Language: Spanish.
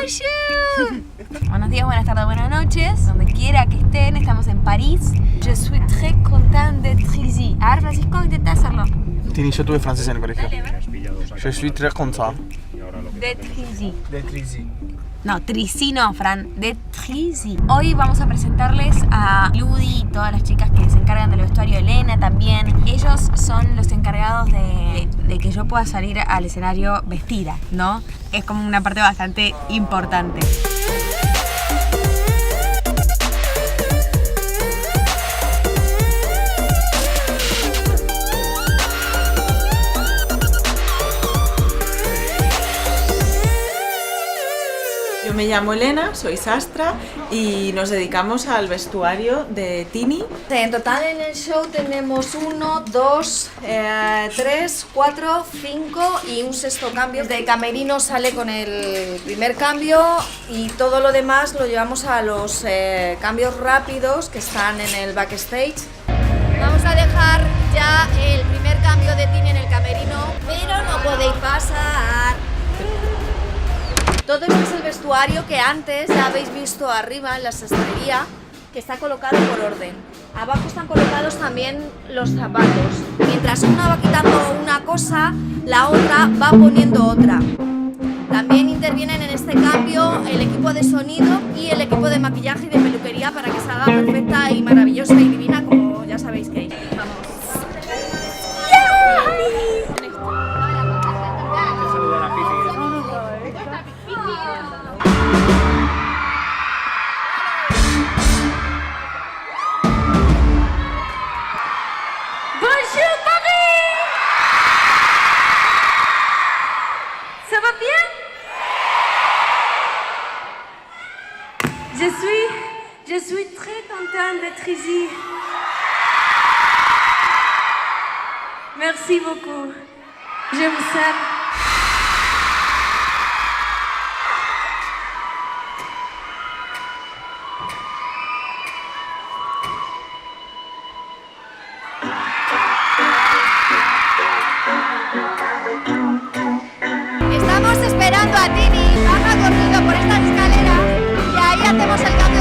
Bonjour. Buenos días, buenas tardes, buenas noches. Donde quiera que estén, estamos en París. Je suis très content d'être ici. A ver, Francisco, intenta hacerlo. Tini, yo tuve francés en el colegio. Je suis très content D'être ici. d'être ici. No, Trici no, Fran, de Trici. Hoy vamos a presentarles a Ludi y todas las chicas que se encargan del vestuario, Elena también. Ellos son los encargados de que yo pueda salir al escenario vestida, ¿no? Es como una parte bastante importante. Yo me llamo Elena, soy sastra y nos dedicamos al vestuario de Tini. En total en el show tenemos 1, 2, 3, 4, 5 y un sexto cambio. De camerino sale con el primer cambio y todo lo demás lo llevamos a los cambios rápidos que están en el backstage. Vamos a dejar ya el primer cambio de Tini en el camerino, pero no podéis pasar. Todo esto es el vestuario que antes ya habéis visto arriba en la sastrería, que está colocado por orden. Abajo están colocados también los zapatos. Mientras una va quitando una cosa, la otra va poniendo otra. También intervienen en este cambio el equipo de sonido y el equipo de maquillaje y de peluquería para que salga perfecta y maravillosa y divina, como ya sabéis que hay. Vamos. Bonjour Paris. Ça va bien? Je suis très contente d'être ici. Merci beaucoup. Je vous aime. Estamos esperando a Tini, baja corriendo por estas escaleras y ahí hacemos el cambio.